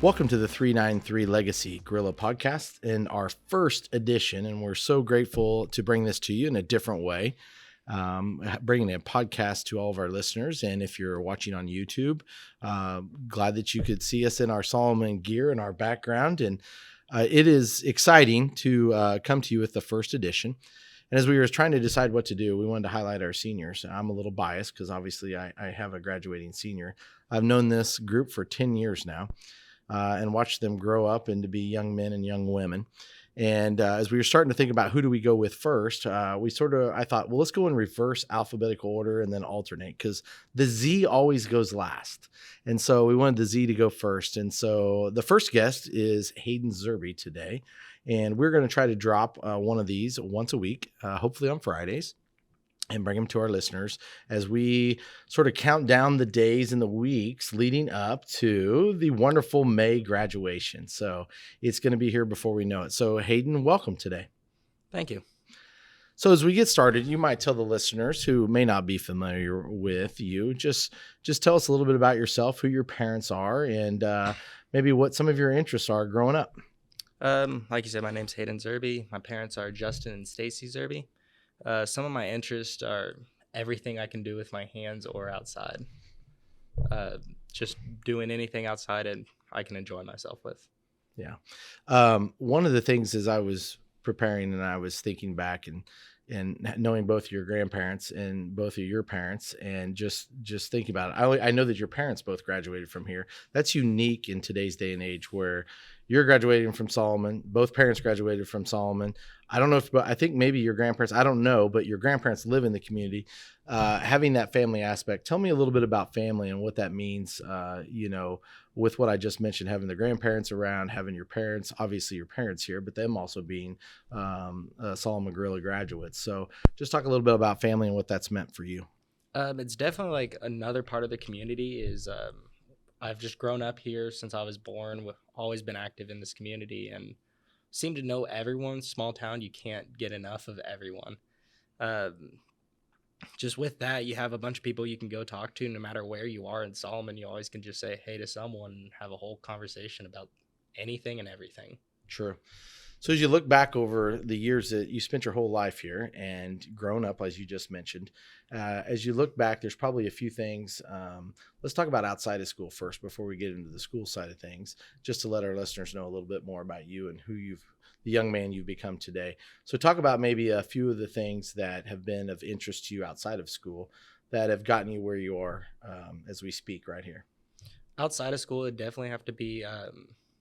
Welcome to the 393 Legacy Gorilla Podcast in our first edition, and we're so grateful to bring this to you in a different way, bringing a podcast to all of our listeners. And if you're watching on YouTube, glad that you could see us in our Solomon gear in our background. And it is exciting to come to you with the first edition. And as we were trying to decide what to do, we wanted to highlight our seniors. I'm a little biased because obviously I have a graduating senior. I've known this group for 10 years now. And watch them grow up into be young men and young women. And as we were starting to think about who do we go with first, I thought, well, let's go in reverse alphabetical order and then alternate because the Z always goes last. And so we wanted the Z to go first. And so the first guest is Hayden Zerbe today. And we're going to try to drop one of these once a week, hopefully on Fridays, and bring them to our listeners as we sort of count down the days and the weeks leading up to the wonderful May graduation. So it's going to be here before we know it. So Hayden, welcome today. Thank you. So as we get started, you might tell the listeners who may not be familiar with you, just tell us a little bit about yourself, who your parents are, and maybe what some of your interests are growing up. Like you said, my name's Hayden Zerbe. My parents are Justin and Stacy Zerbe. Some of my interests are everything I can do with my hands or outside. Just doing anything outside and I can enjoy myself with. Yeah. One of the things as I was preparing and I was thinking back and knowing both your grandparents and both of your parents and just thinking about it. I know that your parents both graduated from here. That's unique in today's day and age where you're graduating from Solomon. Both parents graduated from Solomon. I don't know but I think maybe your grandparents, I don't know, but your grandparents live in the community. Having that family aspect, tell me a little bit about family and what that means, with what I just mentioned, having the grandparents around, having your parents, obviously your parents here, but them also being Solomon Gorilla graduates. So just talk a little bit about family and what that's meant for you. It's definitely like another part of the community is I've just grown up here since I was born. We've always been active in this community and seem to know everyone. Small town, you can't get enough of everyone. Just with that, you have a bunch of people you can go talk to no matter where you are in Solomon. You always can just say hey to someone and have a whole conversation about anything and everything. Sure. So as you look back over the years that you spent your whole life here and grown up, as you just mentioned, as you look back, there's probably a few things. Let's talk about outside of school first before we get into the school side of things, just to let our listeners know a little bit more about you and the young man you've become today. So talk about maybe a few of the things that have been of interest to you outside of school that have gotten you where you are as we speak right here. Outside of school, it'd definitely have to be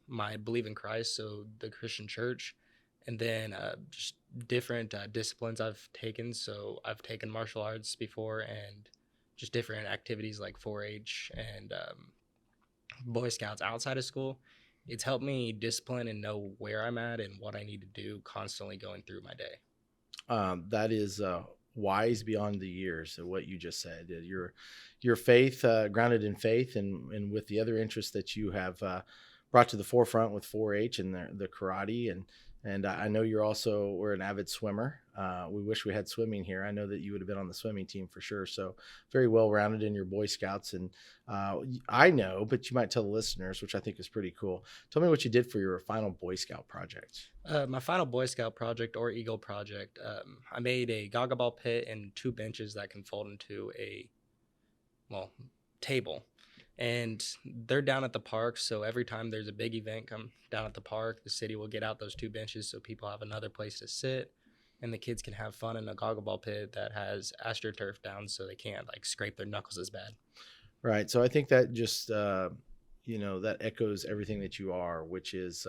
my belief in Christ, so the Christian church, and then just different disciplines I've taken. So I've taken martial arts before and just different activities like 4-H and Boy Scouts outside of school. It's helped me discipline and know where I'm at and what I need to do constantly going through my day. That is wise beyond the years of what you just said. Your faith, grounded in faith and with the other interests that you have brought to the forefront with 4-H and the karate. And I know we're an avid swimmer. We wish we had swimming here. I know that you would have been on the swimming team for sure. So very well-rounded in your Boy Scouts. And I know, but you might tell the listeners, which I think is pretty cool. Tell me what you did for your final Boy Scout project. My final Boy Scout project or Eagle project, I made a gaga ball pit and 2 benches that can fold into a table. And they're down at the park, so every time there's a big event come down at the park, the city will get out those 2 benches so people have another place to sit, and the kids can have fun in a goggle ball pit that has AstroTurf down so they can't scrape their knuckles as bad. Right. So I think that just that echoes everything that you are, which is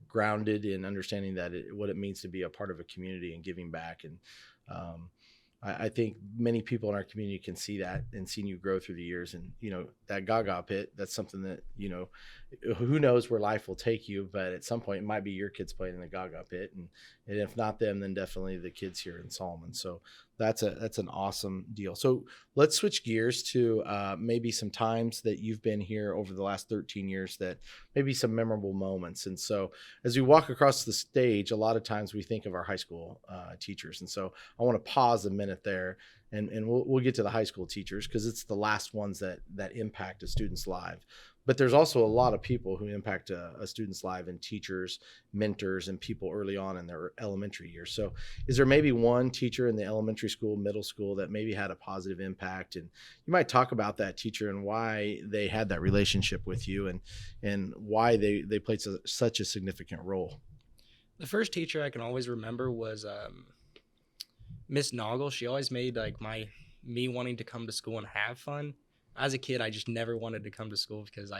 grounded in understanding that what it means to be a part of a community and giving back. And I think many people in our community can see that and seen you grow through the years. And, that gaga pit, that's something that, who knows where life will take you, but at some point it might be your kids playing in the gaga pit. And if not them, then definitely the kids here in Solomon. So that's an awesome deal. So let's switch gears to maybe some times that you've been here over the last 13 years that maybe some memorable moments. And so as we walk across the stage, a lot of times we think of our high school teachers. And so I want to pause a minute there and we'll get to the high school teachers because it's the last ones that impact a student's life. but there's also a lot of people who impact a student's life, and teachers, mentors, and people early on in their elementary years. So is there maybe one teacher in the elementary school, middle school that maybe had a positive impact, and you might talk about that teacher and why they had that relationship with you, and why they played such a significant role? The first teacher I can always remember was Miss Noggle. She always made like me wanting to come to school and have fun. As a kid, I just never wanted to come to school because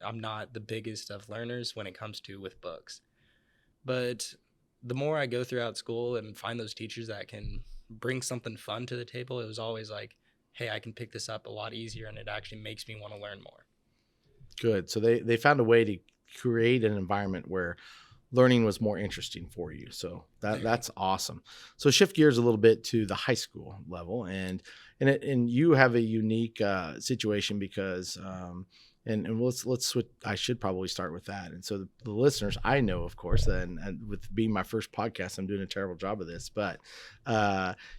I'm not the biggest of learners when it comes to with books. But the more I go throughout school and find those teachers that can bring something fun to the table, it was always like, hey, I can pick this up a lot easier, and it actually makes me want to learn more. Good. So they found a way to create an environment where learning was more interesting for you. So that's awesome. So shift gears a little bit to the high school level, and you have a unique situation because and let's switch. I should probably start with that. And so the listeners, I know, of course, and with being my first podcast, I'm doing a terrible job of this, but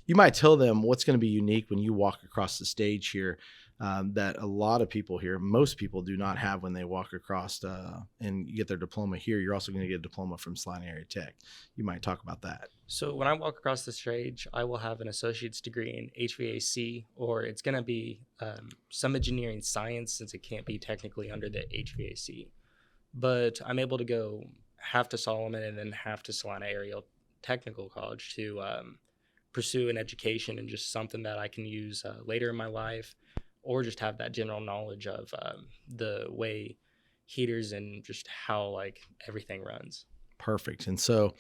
you might tell them what's going to be unique when you walk across the stage here. That a lot of people here, most people do not have when they walk across and get their diploma here. You're also going to get a diploma from Salina Area Tech. You might talk about that. So when I walk across the stage, I will have an associate's degree in HVAC, or it's going to be some engineering science, since it can't be technically under the HVAC. But I'm able to go half to Solomon and then half to Salina Area Technical College to pursue an education and just something that I can use later in my life, or just have that general knowledge of the way heaters and just how like everything runs. Perfect. And so,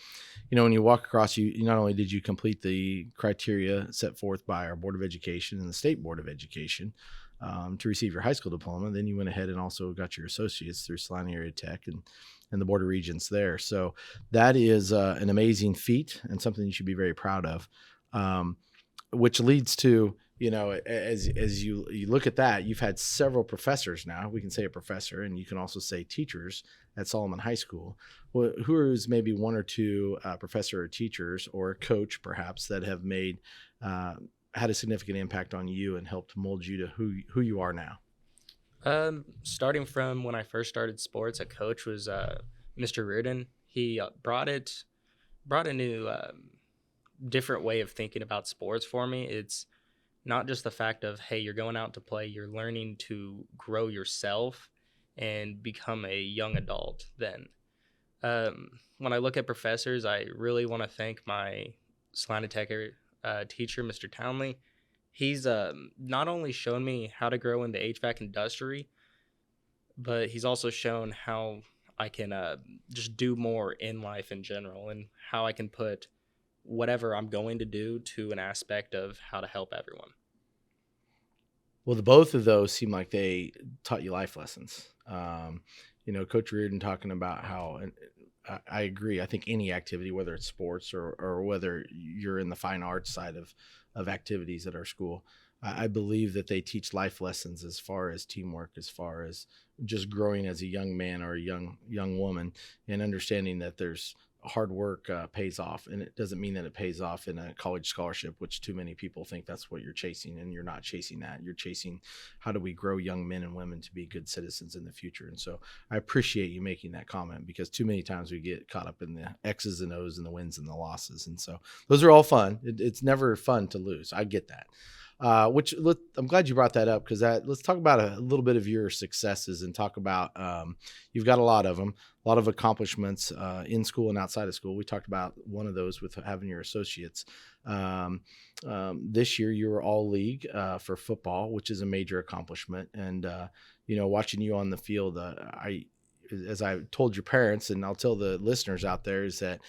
when you walk across, you not only did you complete the criteria set forth by our Board of Education and the State Board of Education to receive your high school diploma, then you went ahead and also got your associates through Salina Area Tech and the Board of Regents there. So that is an amazing feat and something you should be very proud of, which leads to, as you look at that, you've had several professors now. We can say a professor, and you can also say teachers at Solomon High School. Well, who is maybe one or two professor or teachers or coach perhaps that have had a significant impact on you and helped mold you to who you are now? Starting from when I first started sports, a coach was Mr. Reardon. He brought a new different way of thinking about sports for me. It's not just the fact of, hey, you're going out to play, you're learning to grow yourself and become a young adult then. When I look at professors, I really want to thank my Salina Tech teacher, Mr. Townley. He's not only shown me how to grow in the HVAC industry, but he's also shown how I can just do more in life in general, and how I can put whatever I'm going to do to an aspect of how to help everyone. Well, the both of those seem like they taught you life lessons. Coach Reardon talking about how, and I agree. I think any activity, whether it's sports or whether you're in the fine arts side of activities at our school, I believe that they teach life lessons as far as teamwork, as far as just growing as a young man or a young woman, and understanding that there's hard work pays off. And it doesn't mean that it pays off in a college scholarship, which too many people think that's what you're chasing, and you're not chasing that. You're chasing, how do we grow young men and women to be good citizens in the future? And so I appreciate you making that comment, because too many times we get caught up in the X's and O's and the wins and the losses. And so those are all fun. It's never fun to lose. I get that. I'm glad you brought that up, because let's talk about a little bit of your successes, and talk about, you've got a lot of them, a lot of accomplishments in school and outside of school. We talked about one of those with having your associates. This year you were all league for football, which is a major accomplishment. And, watching you on the field, as I told your parents, and I'll tell the listeners out there, is that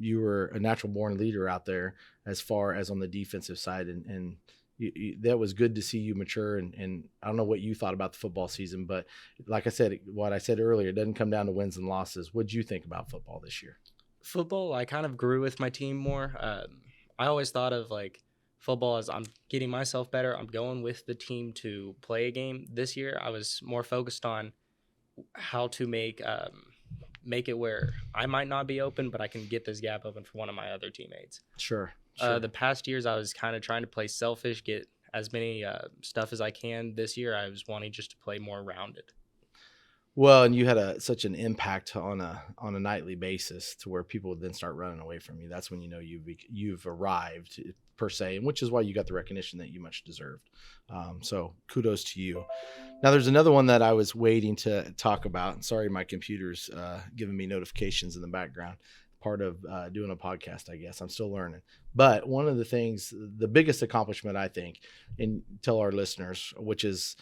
you were a natural born leader out there as far as on the defensive side. And that was good to see you mature. And I don't know what you thought about the football season, but like I said, what I said earlier, it doesn't come down to wins and losses. What'd you think about football this year? Football, I kind of grew with my team more. I always thought of like football as, I'm getting myself better, I'm going with the team to play a game. This year, I was more focused on how to make it where I might not be open, but I can get this gap open for one of my other teammates. Sure. The past years, I was kind of trying to play selfish, get as many stuff as I can. This year, I was wanting just to play more rounded. Well, and you had such an impact on a nightly basis to where people would then start running away from you. That's when you know you've arrived per se, and which is why you got the recognition that you much deserved. So kudos to you. Now, there's another one that I was waiting to talk about. Sorry, my computer's giving me notifications in the background. Part of doing a podcast, I guess. I'm still learning. But one of the things, the biggest accomplishment, I think, and tell our listeners, which is,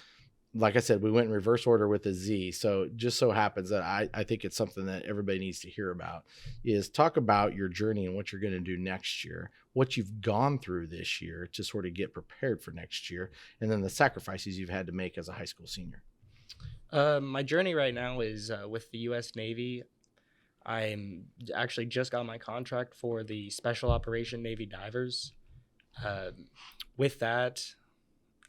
like I said, we went in reverse order with a Z. So just so happens that I think it's something that everybody needs to hear about, is talk about your journey and what you're going to do next year, what you've gone through this year to sort of get prepared for next year, and then the sacrifices you've had to make as a high school senior. My journey right now is with the U.S. Navy. I'm actually just got my contract for the Special Operation Navy Divers. With that,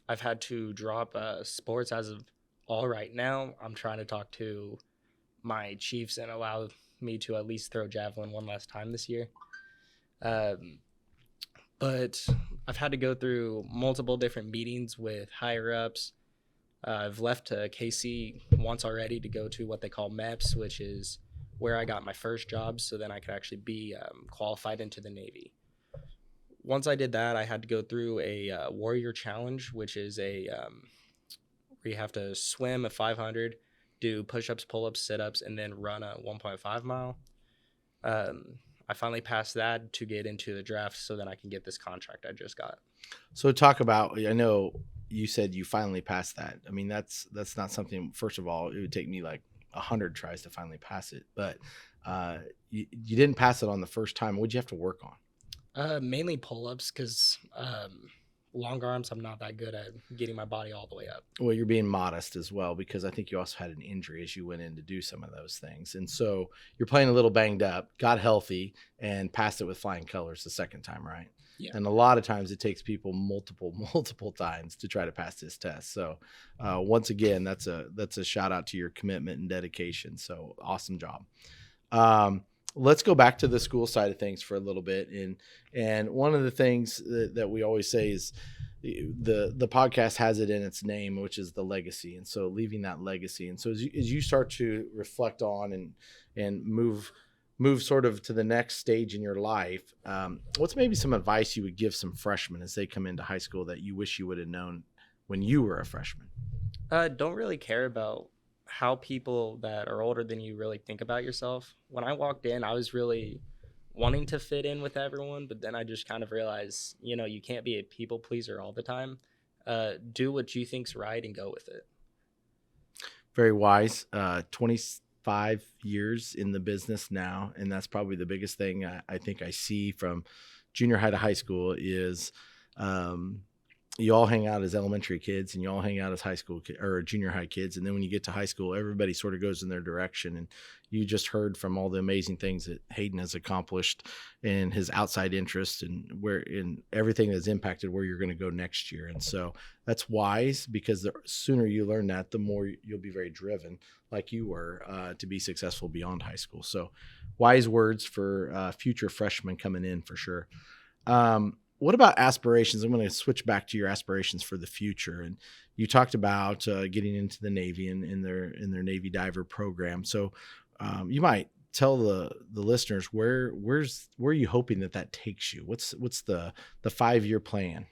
I've had to drop sports as of all right now. I'm trying to talk to my chiefs and allow me to at least throw javelin one last time this year. But I've had to go through multiple different meetings with higher ups. I've left KC once already to go to what they call MEPS, which is where I got my first job, so then I could actually be qualified into the Navy. Once I did that, I had to go through a Warrior Challenge, which is where you have to swim a 500, do push-ups, pull-ups, sit-ups, and then run a 1.5 mile. I finally passed that to get into the draft so then I can get this contract I just got. So talk about, I know you said you finally passed that. I mean, that's not something, first of all, it would take me like 100 tries to finally pass it, but you didn't pass it on the first time. What'd you have to work on? Mainly pull-ups, because long arms, I'm not that good at getting my body all the way up. Well, you're being modest as well, because I think you also had an injury as you went in to do some of those things. And so you're playing a little banged up, got healthy, and passed it with flying colors the second time, right? Yeah. And a lot of times it takes people multiple times to try to pass this test. So once again, that's a shout out to your commitment and dedication. So awesome job. Let's go back to the school side of things for a little bit. And one of the things that we always say is the podcast has it in its name, which is the legacy. And so leaving that legacy. And so as you start to reflect on and move sort of to the next stage in your life, what's maybe some advice you would give some freshmen as they come into high school that you wish you would have known when you were a freshman? Don't really care about how people that are older than you really think about yourself. When I walked in, I was really wanting to fit in with everyone, but then I just kind of realized, you can't be a people pleaser all the time. Do what you think's right and go with it. Very wise. 25 years in the business now, and that's probably the biggest thing I think I see from junior high to high school is you all hang out as elementary kids and you all hang out as high school or junior high kids. And then when you get to high school, everybody sort of goes in their direction. And you just heard from all the amazing things that Hayden has accomplished and his outside interest and where in everything that's impacted where you're going to go next year. And so that's wise, because the sooner you learn that, the more you'll be very driven like you were to be successful beyond high school. So wise words for future freshmen coming in for sure. What about aspirations? I'm going to switch back to your aspirations for the future. And you talked about getting into the Navy and in their Navy diver program. So you might tell the listeners where are you hoping that takes you? What's the 5-year plan?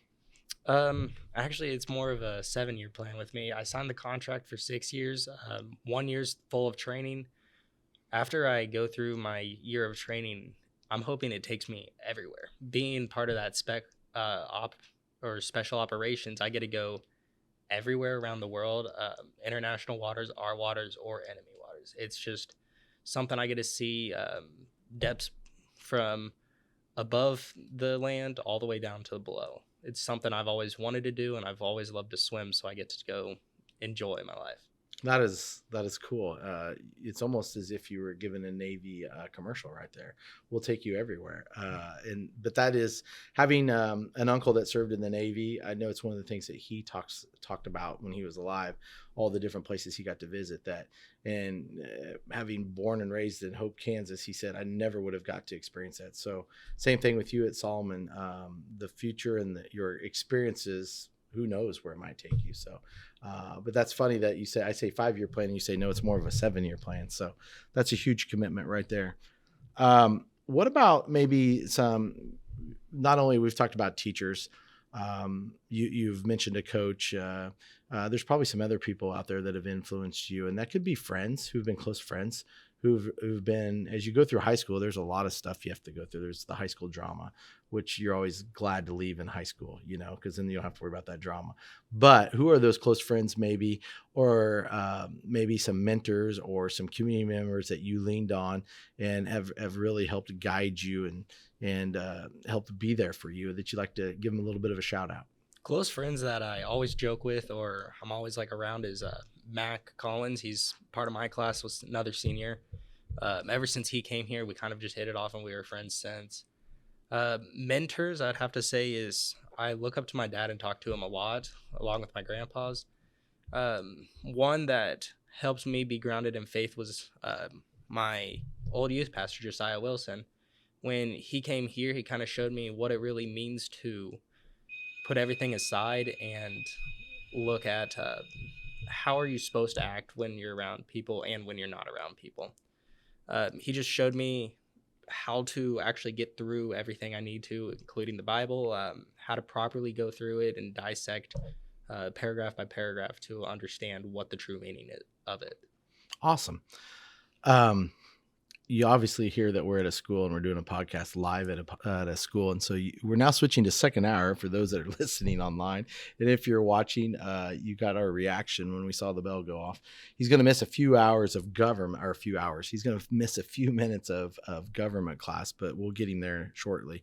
Actually, it's more of a 7-year plan with me. I signed the contract for 6 years. 1 year's full of training. After I go through my year of training, I'm hoping it takes me everywhere. Being part of that special operations, I get to go everywhere around the world, international waters, our waters, or enemy waters. It's just something I get to see depths from above the land all the way down to below. It's something I've always wanted to do, and I've always loved to swim, so I get to go enjoy my life. That is cool. It's almost as if you were given a Navy commercial right there. We'll take you everywhere. But that is having an uncle that served in the Navy. I know it's one of the things that he talked about when he was alive, all the different places he got to visit that. And having born and raised in Hope, Kansas, he said, I never would have got to experience that. So same thing with you at Solomon. The future and your experiences who knows where it might take you. So, but that's funny that I say 5-year plan and you say, no, it's more of a 7-year plan. So that's a huge commitment right there. What about maybe not only we've talked about teachers, you've mentioned a coach, there's probably some other people out there that have influenced you, and that could be friends who've been close friends who've been, as you go through high school, there's a lot of stuff you have to go through. There's the high school drama, which you're always glad to leave in high school, because then you don't have to worry about that drama. But who are those close friends maybe, or maybe some mentors or some community members that you leaned on and have really helped guide you and helped be there for you, that you'd like to give them a little bit of a shout out? Close friends that I always joke with, or I'm always like around, is Mac Collins. He's part of my class, was another senior. Ever since he came here, we kind of just hit it off, and we were friends since. Mentors, I'd have to say, is I look up to my dad and talk to him a lot, along with my grandpas. One that helps me be grounded in faith was my old youth pastor, Josiah Wilson. When he came here, he kind of showed me what it really means to put everything aside and look at how are you supposed to act when you're around people and when you're not around people. He just showed me how to actually get through everything I need to, including the Bible, how to properly go through it and dissect paragraph by paragraph to understand what the true meaning of it. Awesome. You obviously hear that we're at a school and we're doing a podcast live at a school. And so we're now switching to second hour for those that are listening online. And if you're watching, you got our reaction when we saw the bell go off. He's going to miss a few hours of government, or a few hours. He's going to miss a few minutes of government class, but we'll get him there shortly.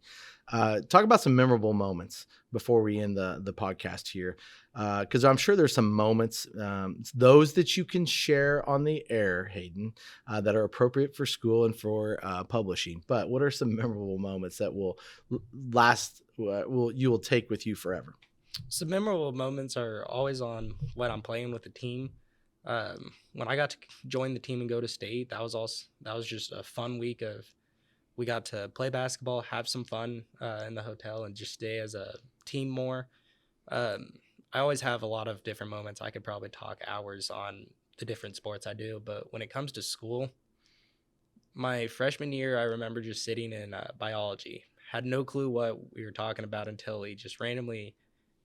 Talk about some memorable moments before we end the podcast here. Because I'm sure there's some moments, those that you can share on the air, Hayden, that are appropriate for school and for publishing. But what are some memorable moments that will last, you will take with you forever? Some memorable moments are always on when I'm playing with the team. When I got to join the team and go to state, that was just a fun week of. We got to play basketball, have some fun in the hotel, and just stay as a team more. I always have a lot of different moments. I could probably talk hours on the different sports I do, but when it comes to school, my freshman year, I remember just sitting in biology. Had no clue what we were talking about until he just randomly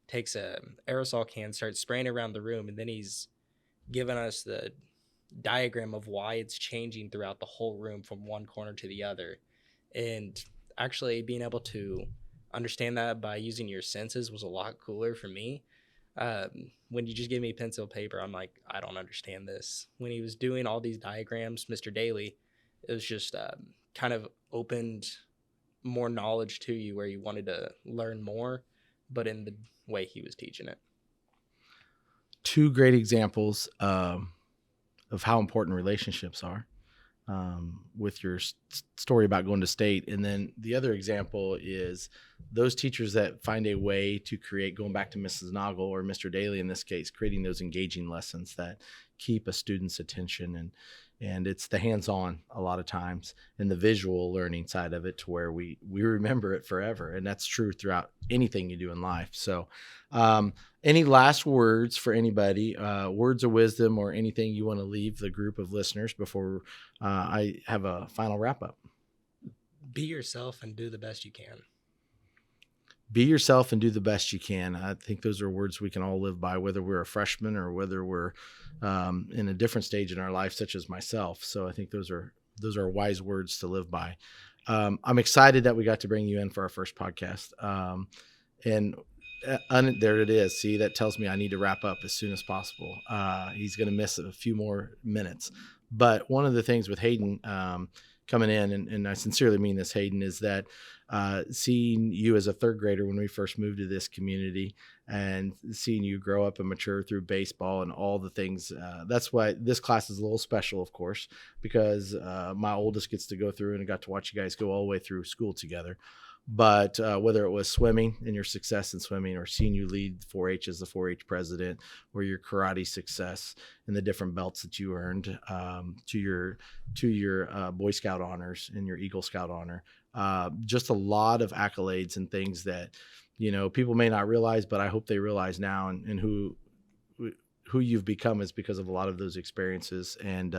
takes a aerosol can, starts spraying around the room, and then he's given us the diagram of why it's changing throughout the whole room from one corner to the other. And actually being able to understand that by using your senses was a lot cooler for me. When you just give me pencil paper, I'm like, I don't understand this. When he was doing all these diagrams, Mr. Daly, it was just kind of opened more knowledge to you where you wanted to learn more, but in the way he was teaching it. Two great examples of how important relationships are. With your story about going to state. And then the other example is those teachers that find a way to create, going back to Mrs. Noggle or Mr. Daly in this case, creating those engaging lessons that keep a student's attention. And it's the hands-on a lot of times and the visual learning side of it to where we remember it forever. And that's true throughout anything you do in life. So any last words for anybody, words of wisdom or anything you want to leave the group of listeners before I have a final wrap up? Be yourself and do the best you can. Be yourself and do the best you can. I think those are words we can all live by, whether we're a freshman or whether we're in a different stage in our life, such as myself. So I think those are wise words to live by. I'm excited that we got to bring you in for our first podcast. And there it is. See, that tells me I need to wrap up as soon as possible. He's going to miss a few more minutes. But one of the things with Hayden coming in, and I sincerely mean this, Hayden, is that seeing you as a third grader when we first moved to this community and seeing you grow up and mature through baseball and all the things, that's why this class is a little special, of course, because my oldest gets to go through and I got to watch you guys go all the way through school together. But whether it was swimming and your success in swimming, or seeing you lead 4-H as the 4-H president, or your karate success and the different belts that you earned, to your Boy Scout honors and your Eagle Scout honor, just a lot of accolades and things that, people may not realize, but I hope they realize now, and who you've become is because of a lot of those experiences. And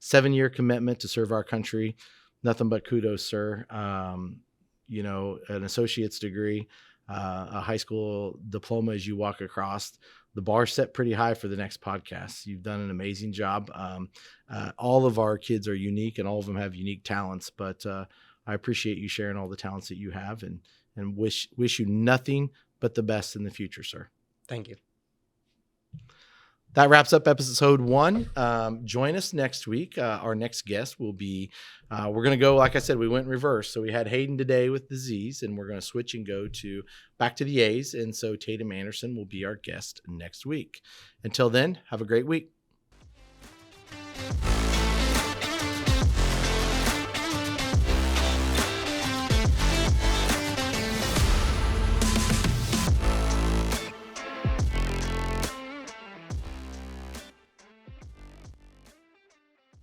7-year commitment to serve our country. Nothing but kudos, sir. An associate's degree, a high school diploma as you walk across. The bar set pretty high for the next podcast. You've done an amazing job. All of our kids are unique, and all of them have unique talents, but I appreciate you sharing all the talents that you have, and wish you nothing but the best in the future, sir. Thank you. That wraps up episode 1. Join us next week. Our next guest will be, we're going to go, like I said, we went in reverse. So we had Hayden today with the Z's, and we're going to switch and go back to the A's. And so Tatum Anderson will be our guest next week. Until then, have a great week.